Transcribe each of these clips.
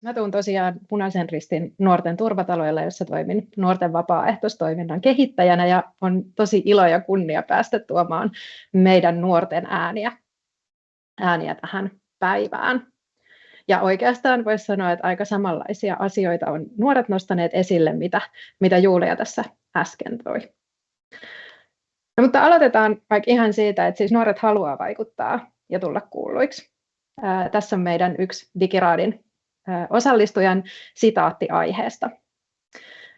Mä tuun tosiaan Punaisen Ristin nuorten turvataloilla, jossa toimin nuorten vapaaehtoistoiminnan kehittäjänä ja on tosi ilo ja kunnia päästä tuomaan meidän nuorten ääniä tähän päivään. Ja oikeastaan voisi sanoa, että aika samanlaisia asioita on nuoret nostaneet esille, mitä Julia tässä äsken toi. No, mutta aloitetaan vaikka ihan siitä, että siis nuoret haluaa vaikuttaa ja tulla kuulluiksi. Tässä on meidän yksi Digiraadin osallistujan sitaatti aiheesta.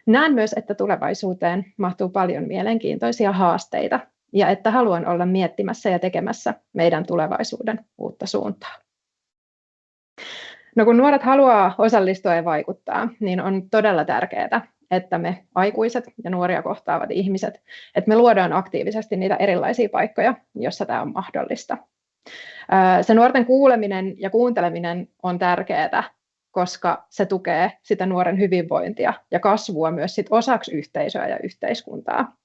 Näen myös, että tulevaisuuteen mahtuu paljon mielenkiintoisia haasteita ja että haluan olla miettimässä ja tekemässä meidän tulevaisuuden uutta suuntaa. No, kun nuoret haluaa osallistua ja vaikuttaa, niin on todella tärkeää, että me aikuiset ja nuoria kohtaavat ihmiset, että me luodaan aktiivisesti niitä erilaisia paikkoja, joissa tämä on mahdollista. Se nuorten kuuleminen ja kuunteleminen on tärkeää, koska se tukee sitä nuoren hyvinvointia ja kasvua myös sit osaksi yhteisöä ja yhteiskuntaa.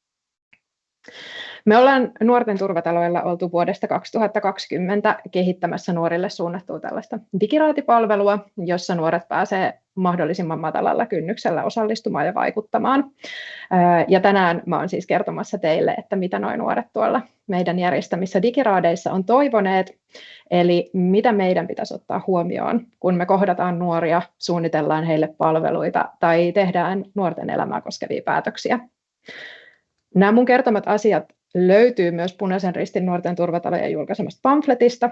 Me ollaan nuorten turvataloilla oltu vuodesta 2020 kehittämässä nuorille suunnattua tällaista digiraatipalvelua, jossa nuoret pääsee mahdollisimman matalalla kynnyksellä osallistumaan ja vaikuttamaan. Ja tänään mä oon siis kertomassa teille, että mitä nuo nuoret tuolla meidän järjestämissä digiraadeissa on toivoneet, eli mitä meidän pitäisi ottaa huomioon, kun me kohdataan nuoria, suunnitellaan heille palveluita tai tehdään nuorten elämää koskevia päätöksiä. Nämä mun kertomat asiat löytyy myös Punaisen Ristin nuorten turvatalojen julkaisemasta pamfletista,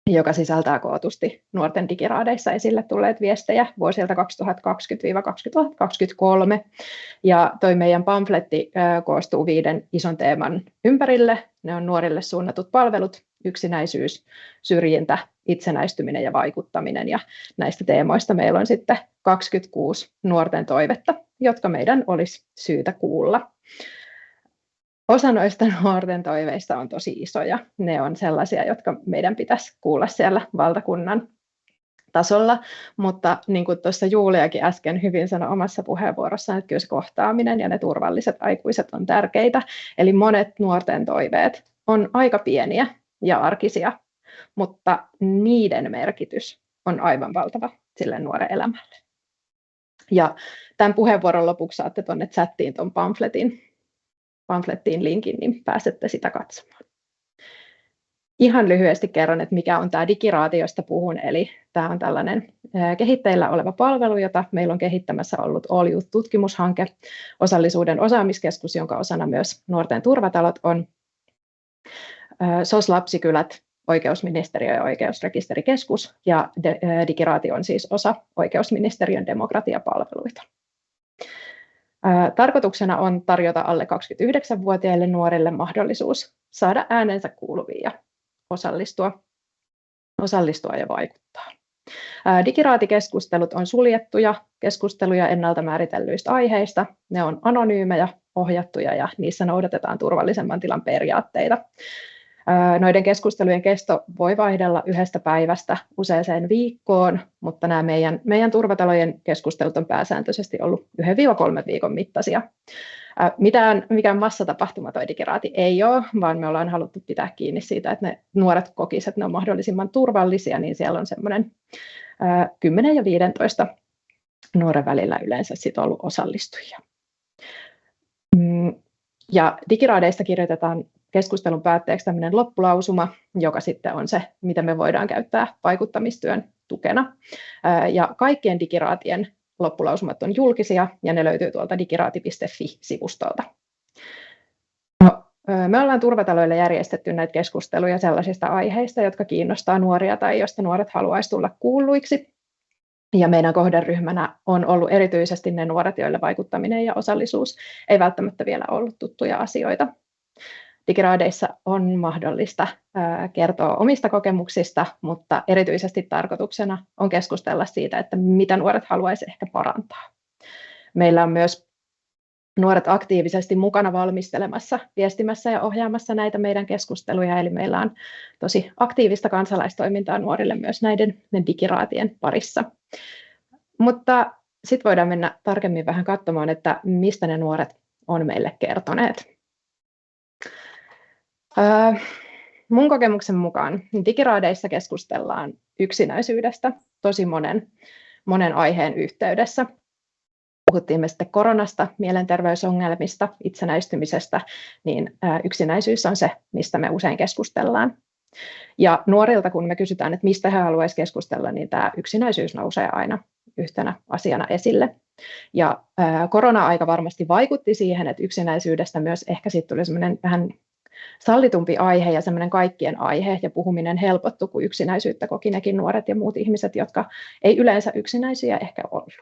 joka sisältää kootusti nuorten digiraadeissa esille tulleet viestejä vuosilta 2020-2023. Ja toi meidän pamfletti koostuu 5 ison teeman ympärille. Ne on nuorille suunnatut palvelut, yksinäisyys, syrjintä, itsenäistyminen ja vaikuttaminen. Ja näistä teemoista meillä on sitten 26 nuorten toivetta, jotka meidän olisi syytä kuulla. Osa noista nuorten toiveista on tosi isoja. Ne on sellaisia, jotka meidän pitäisi kuulla siellä valtakunnan tasolla, mutta niin kuin tuossa Juliakin äsken hyvin sanoi omassa puheenvuorossaan, että kyllä se kohtaaminen ja ne turvalliset aikuiset on tärkeitä. Eli monet nuorten toiveet on aika pieniä ja arkisia, mutta niiden merkitys on aivan valtava sille nuoren elämälle. Ja tämän puheenvuoron lopuksi saatte tuonne chattiin tuon pamflettiin linkin, niin pääsette sitä katsomaan. Ihan lyhyesti kerron, että mikä on tämä digiraati, josta puhun. Eli tämä on tällainen kehitteillä oleva palvelu, jota meillä on kehittämässä ollut All Youth-tutkimushanke, osallisuuden osaamiskeskus, jonka osana myös nuorten turvatalot on SOS-lapsikylät, oikeusministeriö ja oikeusrekisterikeskus, ja digiraati on siis osa oikeusministeriön demokratiapalveluita. Tarkoituksena on tarjota alle 29-vuotiaille nuorille mahdollisuus saada äänensä kuuluviin ja osallistua ja vaikuttaa. Digiraatikeskustelut on suljettuja keskusteluja ennalta määritellyistä aiheista. Ne on anonyymejä, ohjattuja ja niissä noudatetaan turvallisemman tilan periaatteita. Noiden keskustelujen kesto voi vaihdella 1 päivästä useaseen viikkoon, mutta nämä meidän turvatalojen keskustelut on pääsääntöisesti ollut 1-3 viikon mittaisia. Mikään massatapahtuma toi digiraati ei ole, vaan me ollaan haluttu pitää kiinni siitä, että ne nuoret kokisivat, että ne on mahdollisimman turvallisia, niin siellä on semmoinen 10 ja 15 nuoren välillä yleensä sit ollut osallistujia. Ja digiraadeista kirjoitetaan keskustelun päätteeksi tämmöinen loppulausuma, joka sitten on se, mitä me voidaan käyttää vaikuttamistyön tukena. Ja kaikkien digiraatien loppulausumat on julkisia ja ne löytyy tuolta digiraati.fi-sivustolta. No, me ollaan turvataloille järjestetty näitä keskusteluja sellaisista aiheista, jotka kiinnostaa nuoria tai joista nuoret haluaisi tulla kuulluiksi. Ja meidän kohderyhmänä on ollut erityisesti ne nuoret, joille vaikuttaminen ja osallisuus ei välttämättä vielä ollut tuttuja asioita. Digiraadeissa on mahdollista kertoa omista kokemuksista, mutta erityisesti tarkoituksena on keskustella siitä, että mitä nuoret haluaisivat ehkä parantaa. Meillä on myös nuoret aktiivisesti mukana valmistelemassa, viestimässä ja ohjaamassa näitä meidän keskusteluja, eli meillä on tosi aktiivista kansalaistoimintaa nuorille myös näiden digiraatien parissa. Mutta sitten voidaan mennä tarkemmin vähän katsomaan, että mistä ne nuoret on meille kertoneet. Mun kokemuksen mukaan digiraadeissa keskustellaan yksinäisyydestä tosi monen monen aiheen yhteydessä. Puhuttiin me sitten koronasta, mielenterveysongelmista, itsenäistymisestä, niin yksinäisyys on se, mistä me usein keskustellaan. Ja nuorilta, kun me kysytään, että mistä he haluaisivat keskustella, niin tämä yksinäisyys nousee aina yhtenä asiana esille. Ja korona-aika varmasti vaikutti siihen, että yksinäisyydestä myös ehkä siitä tuli semmoinen vähän sallitumpi aihe ja semmoinen kaikkien aihe, ja puhuminen helpottui, kun yksinäisyyttä koki nekin nuoret ja muut ihmiset, jotka ei yleensä yksinäisiä ehkä ollut.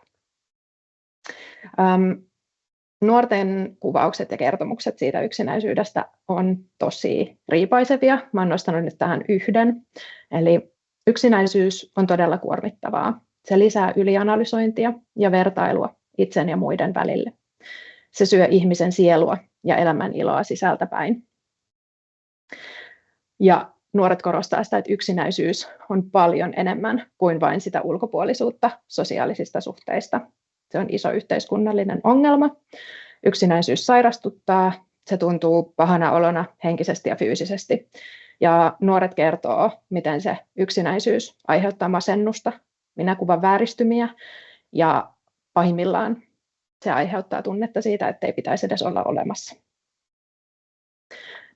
Nuorten kuvaukset ja kertomukset siitä yksinäisyydestä on tosi riipaisevia. Mä oon nostanut nyt tähän yhden. Eli yksinäisyys on todella kuormittavaa. Se lisää ylianalysointia ja vertailua itsen ja muiden välille. Se syö ihmisen sielua ja elämän iloa sisältäpäin. Ja nuoret korostaa sitä, että yksinäisyys on paljon enemmän kuin vain sitä ulkopuolisuutta sosiaalisista suhteista. Se on iso yhteiskunnallinen ongelma. Yksinäisyys sairastuttaa, se tuntuu pahana olona henkisesti ja fyysisesti. Ja nuoret kertoo, miten se yksinäisyys aiheuttaa masennusta, minäkuvan vääristymiä ja pahimmillaan se aiheuttaa tunnetta siitä, että ei pitäisi edes olla olemassa.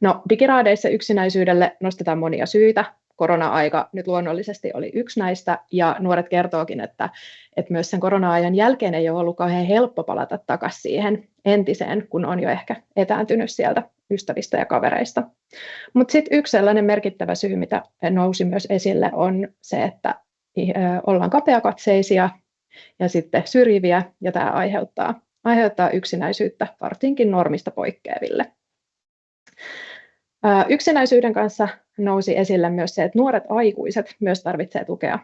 No, digiraadeissa yksinäisyydelle nostetaan monia syitä. Korona-aika nyt luonnollisesti oli yksi näistä, ja nuoret kertookin, että myös sen korona-ajan jälkeen ei ole ollut kauhean helppo palata takaisin siihen entiseen, kun on jo ehkä etääntynyt sieltä ystävistä ja kavereista. Mutta sitten yksi sellainen merkittävä syy, mitä nousi myös esille, on se, että ollaan kapeakatseisia ja sitten syrjiviä, ja tämä aiheuttaa yksinäisyyttä varsinkin normista poikkeaville. Yksinäisyyden kanssa nousi esille myös se, että nuoret aikuiset myös tarvitsevat tukea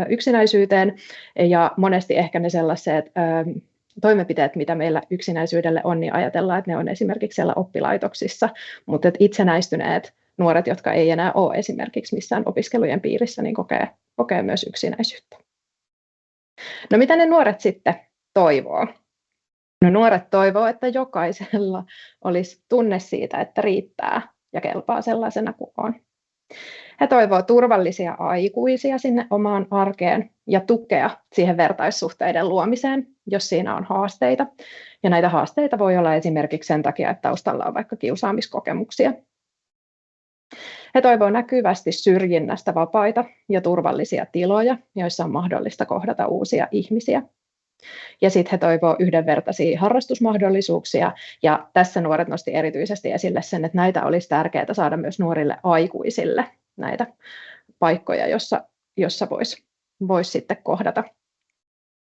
yksinäisyyteen, ja monesti ehkä ne sellaiset toimenpiteet, mitä meillä yksinäisyydelle on, niin ajatellaan, että ne on esimerkiksi siellä oppilaitoksissa, mutta että itsenäistyneet nuoret, jotka ei enää ole esimerkiksi missään opiskelujen piirissä, niin kokee myös yksinäisyyttä. No mitä ne nuoret sitten toivoo? No, nuoret toivoo, että jokaisella olisi tunne siitä, että riittää ja kelpaa sellaisena kuin on. He toivoo turvallisia aikuisia sinne omaan arkeen ja tukea siihen vertaissuhteiden luomiseen, jos siinä on haasteita. Ja näitä haasteita voi olla esimerkiksi sen takia, että taustalla on vaikka kiusaamiskokemuksia. He toivoo näkyvästi syrjinnästä vapaita ja turvallisia tiloja, joissa on mahdollista kohdata uusia ihmisiä. Ja sitten he toivoo yhdenvertaisia harrastusmahdollisuuksia, ja tässä nuoret nosti erityisesti esille sen, että näitä olisi tärkeää saada myös nuorille aikuisille, näitä paikkoja, jossa voisi sitten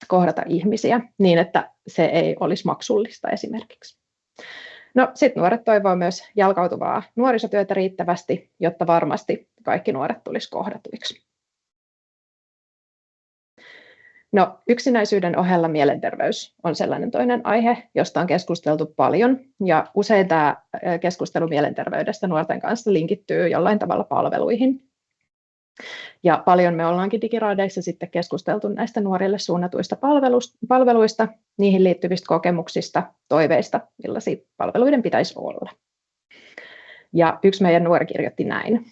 kohdata ihmisiä niin, että se ei olisi maksullista esimerkiksi. No sitten nuoret toivoo myös jalkautuvaa nuorisotyötä riittävästi, jotta varmasti kaikki nuoret tulisi kohdatuiksi. No, yksinäisyyden ohella mielenterveys on sellainen toinen aihe, josta on keskusteltu paljon, ja usein tämä keskustelu mielenterveydestä nuorten kanssa linkittyy jollain tavalla palveluihin. Ja paljon me ollaankin digiraadeissa sitten keskusteltu näistä nuorille suunnatuista palveluista, niihin liittyvistä kokemuksista, toiveista, millaisia palveluiden pitäisi olla. Ja yksi meidän nuori kirjoitti näin: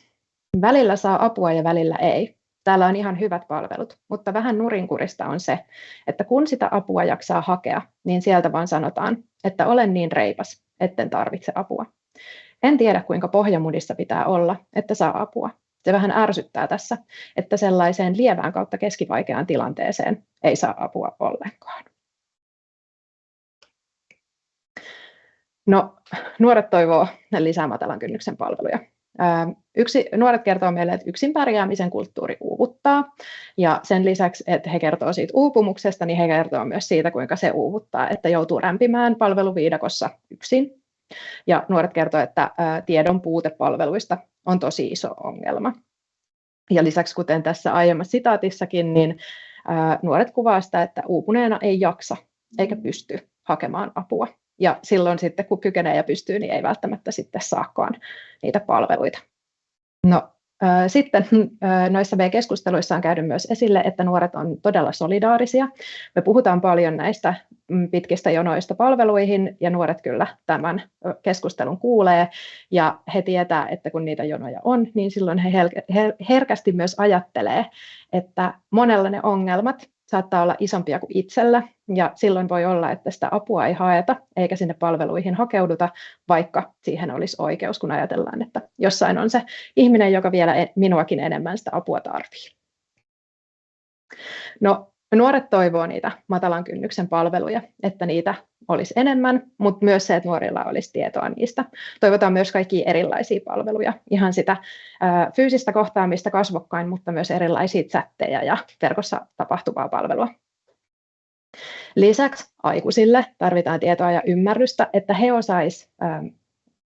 välillä saa apua ja välillä ei. Täällä on ihan hyvät palvelut, mutta vähän nurinkurista on se, että kun sitä apua jaksaa hakea, niin sieltä vaan sanotaan, että olen niin reipas, etten tarvitse apua. En tiedä, kuinka pohjamudissa pitää olla, että saa apua. Se vähän ärsyttää tässä, että sellaiseen lievään kautta keskivaikeaan tilanteeseen ei saa apua ollenkaan. No, nuoret toivoo lisää matalan kynnyksen palveluja. Nuoret kertoo meille, että yksin pärjäämisen kulttuuri uuvuttaa, ja sen lisäksi, että he kertoo siitä uupumuksesta, niin he kertoo myös siitä, kuinka se uuvuttaa, että joutuu rämpimään palveluviidakossa yksin. Ja nuoret kertoo, että tiedon puute palveluista on tosi iso ongelma. Ja lisäksi, kuten tässä aiemmassa sitaatissakin, niin nuoret kuvaa sitä, että uupuneena ei jaksa eikä pysty hakemaan apua. Ja silloin sitten, kun kykenee ja pystyy, niin ei välttämättä sitten saakaan niitä palveluita. No, sitten noissa meidän keskusteluissa on käynyt myös esille, että nuoret on todella solidaarisia. Me puhutaan paljon näistä pitkistä jonoista palveluihin, ja nuoret kyllä tämän keskustelun kuulee, ja he tietää, että kun niitä jonoja on, niin silloin he herkästi myös ajattelee, että monella ne ongelmat saattaa olla isompia kuin itsellä, ja silloin voi olla, että sitä apua ei haeta, eikä sinne palveluihin hakeuduta, vaikka siihen olisi oikeus, kun ajatellaan, että jossain on se ihminen, joka vielä minuakin enemmän sitä apua tarvitsee. No, nuoret toivoo niitä matalan kynnyksen palveluja, että niitä olisi enemmän, mutta myös se, että nuorilla olisi tietoa niistä. Toivotaan myös kaikkia erilaisia palveluja, ihan sitä fyysistä kohtaamista kasvokkain, mutta myös erilaisia chatteja ja verkossa tapahtuvaa palvelua. Lisäksi aikuisille tarvitaan tietoa ja ymmärrystä, että he osaisivat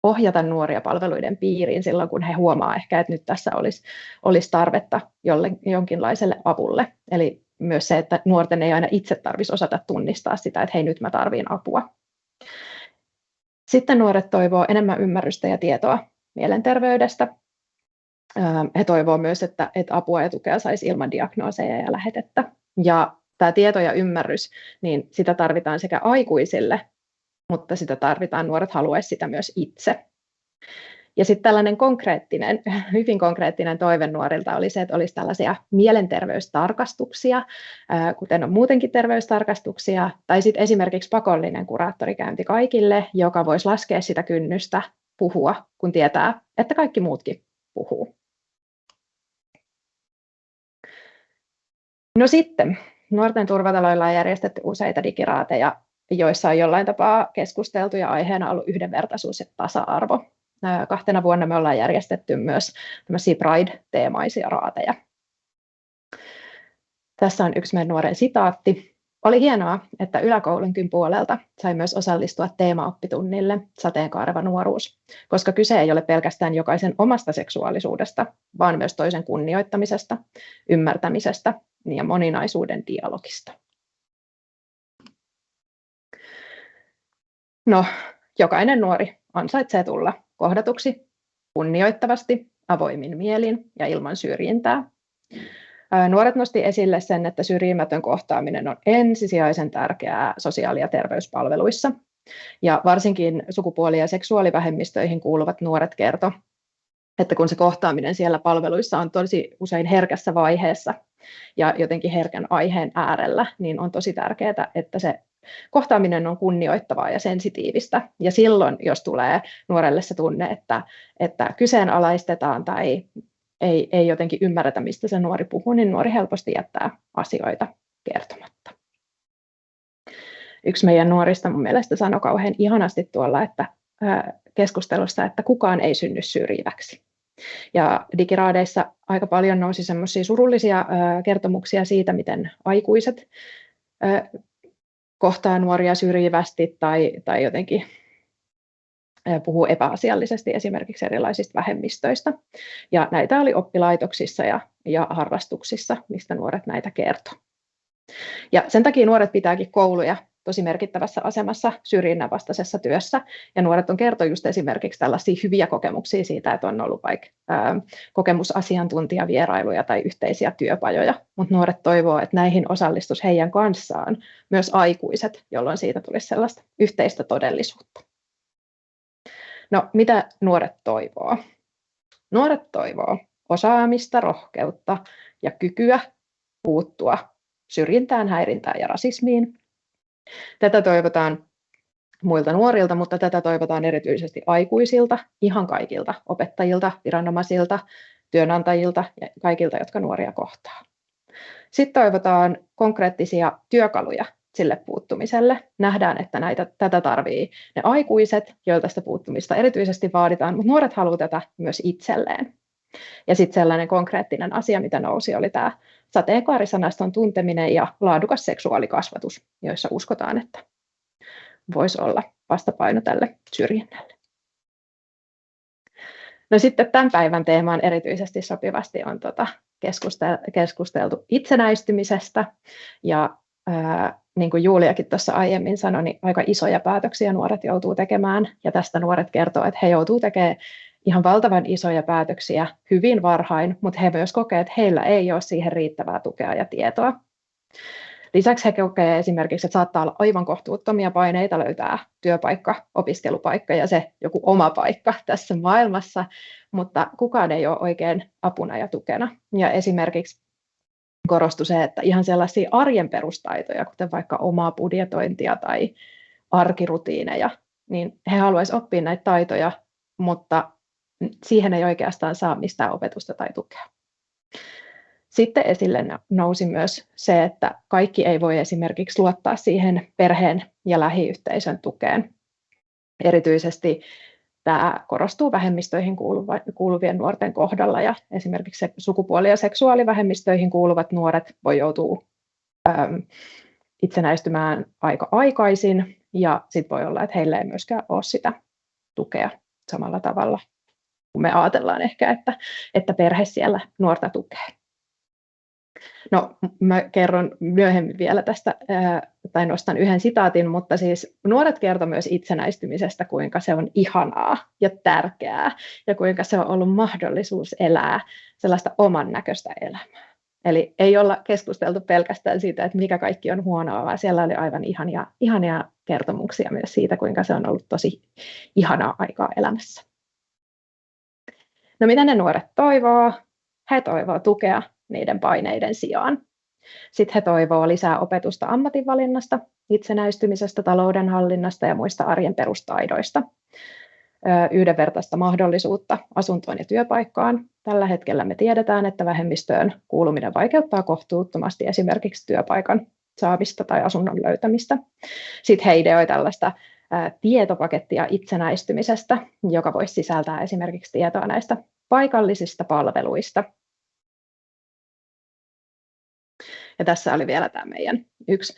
ohjata nuoria palveluiden piiriin silloin, kun he huomaa ehkä, että nyt tässä olisi tarvetta jonkinlaiselle avulle. Eli myös se, että nuorten ei aina itse tarvitsisi osata tunnistaa sitä, että hei, nyt mä tarvitsen apua. Sitten nuoret toivoo enemmän ymmärrystä ja tietoa mielenterveydestä. He toivoo myös, että apua ja tukea saisi ilman diagnooseja ja lähetettä. Ja tämä tieto ja ymmärrys, niin sitä tarvitaan sekä aikuisille, mutta sitä tarvitaan, nuoret haluaisivat sitä myös itse. Ja sitten tällainen hyvin konkreettinen toive nuorilta oli se, että olisi tällaisia mielenterveystarkastuksia, kuten on muutenkin terveystarkastuksia, tai sitten esimerkiksi pakollinen kuraattorikäynti kaikille, joka voisi laskea sitä kynnystä puhua, kun tietää, että kaikki muutkin puhuu. No sitten, nuorten turvataloilla on järjestetty useita digiraateja, joissa on jollain tapaa keskusteltu ja aiheena ollut yhdenvertaisuus ja tasa-arvo. 2 vuonna me ollaan järjestetty myös tämmöisiä Pride-teemaisia raateja. Tässä on yksi meidän nuoren sitaatti. Oli hienoa, että yläkoulunkin puolelta sai myös osallistua teemaoppitunnille Sateenkaareva nuoruus, koska kyse ei ole pelkästään jokaisen omasta seksuaalisuudesta, vaan myös toisen kunnioittamisesta, ymmärtämisestä ja moninaisuuden dialogista. No, jokainen nuori ansaitsee tulla kohdatuksi kunnioittavasti, avoimin mielin ja ilman syrjintää. Nuoret nosti esille sen, että syrjimätön kohtaaminen on ensisijaisen tärkeää sosiaali- ja terveyspalveluissa. Ja varsinkin sukupuoli- ja seksuaalivähemmistöihin kuuluvat nuoret kertoi, että kun se kohtaaminen siellä palveluissa on tosi usein herkässä vaiheessa ja jotenkin herkän aiheen äärellä, niin on tosi tärkeää, että se kohtaaminen on kunnioittavaa ja sensitiivistä. Ja silloin, jos tulee nuorelle se tunne, että kyseenalaistetaan tai ei jotenkin ymmärretä, mistä se nuori puhuu, niin nuori helposti jättää asioita kertomatta. Yksi meidän nuorista mun mielestä sanoi kauhean ihanasti tuolla keskustelussa, että kukaan ei synny syrjiväksi. Ja digiraadeissa aika paljon nousi semmoisia surullisia kertomuksia siitä, miten aikuiset kohtaa nuoria syrjivästi tai jotenkin puhuu epäasiallisesti esimerkiksi erilaisista vähemmistöistä. Ja näitä oli oppilaitoksissa ja harrastuksissa, mistä nuoret näitä kertoo. Ja sen takia nuoret pitääkin kouluja tosi merkittävässä asemassa syrjinnän vastaisessa työssä. Ja nuoret on kertonut just esimerkiksi tällaisia hyviä kokemuksia siitä, että on ollut vaikka kokemusasiantuntijavierailuja tai yhteisiä työpajoja. Mutta nuoret toivoo, että näihin osallistuisi heidän kanssaan myös aikuiset, jolloin siitä tulisi sellaista yhteistä todellisuutta. No, mitä nuoret toivoo? Nuoret toivoo osaamista, rohkeutta ja kykyä puuttua syrjintään, häirintään ja rasismiin. Tätä toivotaan muilta nuorilta, mutta tätä toivotaan erityisesti aikuisilta, ihan kaikilta opettajilta, viranomaisilta, työnantajilta ja kaikilta, jotka nuoria kohtaa. Sitten toivotaan konkreettisia työkaluja sille puuttumiselle. Nähdään, että tätä tarvii ne aikuiset, joilta sitä puuttumista erityisesti vaaditaan, mutta nuoret haluavat tätä myös itselleen. Ja sitten sellainen konkreettinen asia, mitä nousi, oli tämä sateenkaarisanaston tunteminen ja laadukas seksuaalikasvatus, joissa uskotaan, että voisi olla vastapaino tälle syrjinnälle. No sitten tämän päivän teemaan erityisesti sopivasti on keskusteltu itsenäistymisestä ja niin kuin Juliakin tuossa aiemmin sanoi, niin aika isoja päätöksiä nuoret joutuu tekemään ja tästä nuoret kertoo, että he joutuu tekemään ihan valtavan isoja päätöksiä hyvin varhain, mutta he myös kokee, että heillä ei ole siihen riittävää tukea ja tietoa. Lisäksi he kokee esimerkiksi, että saattaa olla aivan kohtuuttomia paineita löytää työpaikka, opiskelupaikka ja se joku oma paikka tässä maailmassa, mutta kukaan ei ole oikein apuna ja tukena. Ja esimerkiksi korostui se, että ihan sellaisia arjen perustaitoja, kuten vaikka omaa budjetointia tai arkirutiineja, niin he haluaisivat oppia näitä taitoja, mutta siihen ei oikeastaan saa mistään opetusta tai tukea. Sitten esille nousi myös se, että kaikki ei voi esimerkiksi luottaa siihen perheen ja lähiyhteisön tukeen. Erityisesti tämä korostuu vähemmistöihin kuuluvien nuorten kohdalla, ja esimerkiksi sukupuoli- ja seksuaalivähemmistöihin kuuluvat nuoret voi joutua itsenäistymään aika aikaisin, ja sitten voi olla, että heillä ei myöskään ole sitä tukea samalla tavalla, kun me ajatellaan ehkä, että perhe siellä nuorta tukee. No, mä kerron myöhemmin vielä tästä, tai nostan yhden sitaatin, mutta siis nuoret kertovat myös itsenäistymisestä, kuinka se on ihanaa ja tärkeää, ja kuinka se on ollut mahdollisuus elää sellaista oman näköistä elämää. Eli ei olla keskusteltu pelkästään siitä, että mikä kaikki on huonoa, vaan siellä oli aivan ihania kertomuksia myös siitä, kuinka se on ollut tosi ihanaa aikaa elämässä. No mitä ne nuoret toivoo? He toivoo tukea niiden paineiden sijaan. Sitten he toivoo lisää opetusta ammatinvalinnasta, itsenäistymisestä, taloudenhallinnasta ja muista arjen perustaidoista. Yhdenvertaista mahdollisuutta asuntoon ja työpaikkaan. Tällä hetkellä me tiedetään, että vähemmistöön kuuluminen vaikeuttaa kohtuuttomasti esimerkiksi työpaikan saamista tai asunnon löytämistä. Sitten he ideoi tällaista tietopakettia itsenäistymisestä, joka voisi sisältää esimerkiksi tietoa näistä paikallisista palveluista. Ja tässä oli vielä tämä meidän yksi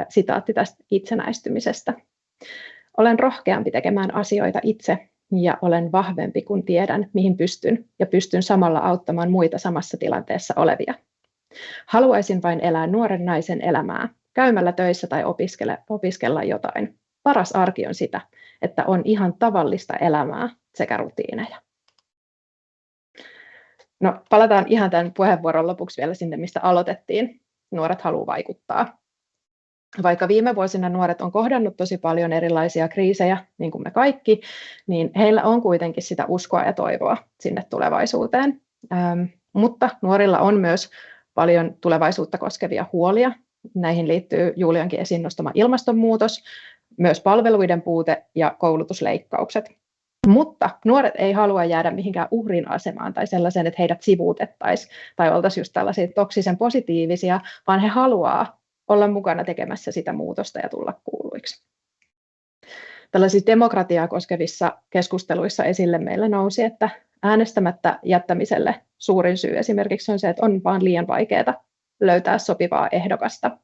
sitaatti tästä itsenäistymisestä. Olen rohkeampi tekemään asioita itse ja olen vahvempi, kun tiedän, mihin pystyn, ja pystyn samalla auttamaan muita samassa tilanteessa olevia. Haluaisin vain elää nuoren naisen elämää, käymällä töissä tai opiskella jotain. Paras arki on sitä, että on ihan tavallista elämää sekä rutiineja. No, palataan ihan tämän puheenvuoron lopuksi vielä sinne, mistä aloitettiin. Nuoret haluaa vaikuttaa. Vaikka viime vuosina nuoret on kohdannut tosi paljon erilaisia kriisejä, niin kuin me kaikki, niin heillä on kuitenkin sitä uskoa ja toivoa sinne tulevaisuuteen. Mutta nuorilla on myös paljon tulevaisuutta koskevia huolia. Näihin liittyy Juliankin esiin nostama ilmastonmuutos, myös palveluiden puute ja koulutusleikkaukset. Mutta nuoret ei halua jäädä mihinkään uhrin asemaan tai sellaiseen, että heidät sivuutettaisiin tai oltaisiin just tällaisia toksisen positiivisia, vaan he haluaa olla mukana tekemässä sitä muutosta ja tulla kuuluiksi. Tällaisissa demokratiaa koskevissa keskusteluissa esille meillä nousi, että äänestämättä jättämiselle suurin syy esimerkiksi on se, että on vaan liian vaikeaa löytää sopivaa ehdokasta.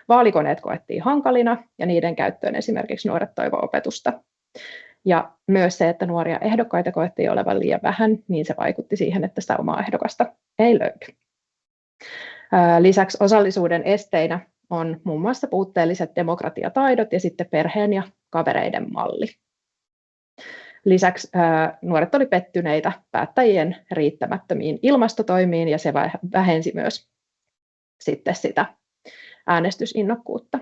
Vaalikoneet koettiin hankalina ja niiden käyttöön esimerkiksi nuoret toivoo opetusta. Ja myös se, että nuoria ehdokkaita koettiin olevan liian vähän, niin se vaikutti siihen, että sitä omaa ehdokasta ei löydy. Lisäksi osallisuuden esteinä on muun muassa puutteelliset demokratiataidot ja sitten perheen ja kavereiden malli. Lisäksi nuoret oli pettyneitä päättäjien riittämättömiin ilmastotoimiin ja se vähensi myös sitten sitä äänestysinnokkuutta.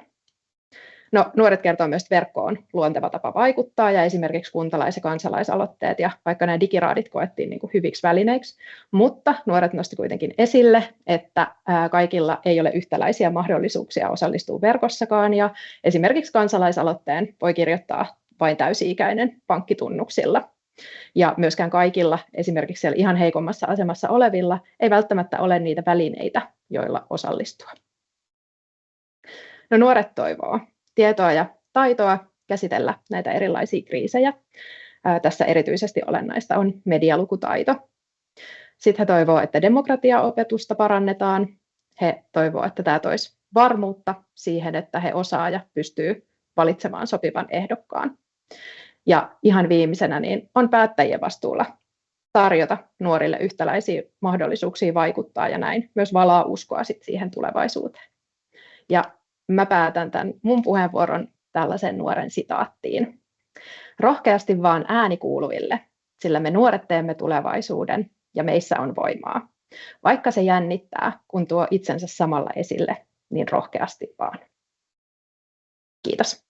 No, nuoret kertoo myös, että verkko on luonteva tapa vaikuttaa ja esimerkiksi kuntalais- ja kansalaisaloitteet ja vaikka nämä digiraadit koettiin niin kuin hyviksi välineiksi, mutta nuoret nosti kuitenkin esille, että kaikilla ei ole yhtäläisiä mahdollisuuksia osallistua verkossakaan ja esimerkiksi kansalaisaloitteen voi kirjoittaa vain täysi-ikäinen pankkitunnuksilla. Ja myöskään kaikilla, esimerkiksi siellä ihan heikommassa asemassa olevilla, ei välttämättä ole niitä välineitä, joilla osallistua. No, nuoret toivoo tietoa ja taitoa käsitellä näitä erilaisia kriisejä. Tässä erityisesti olennaista on medialukutaito. Sitten he toivoo, että demokratiaopetusta parannetaan. He toivoo, että tämä toisi varmuutta siihen, että he osaa ja pystyy valitsemaan sopivan ehdokkaan. Ja ihan viimeisenä niin on päättäjien vastuulla tarjota nuorille yhtäläisiä mahdollisuuksia vaikuttaa ja näin myös valaa uskoa sit siihen tulevaisuuteen. Ja mä päätän tämän mun puheenvuoron tällaisen nuoren sitaattiin. Rohkeasti vaan ääni kuuluville, sillä me nuoret teemme tulevaisuuden ja meissä on voimaa. Vaikka se jännittää, kun tuo itsensä samalla esille, niin rohkeasti vaan. Kiitos.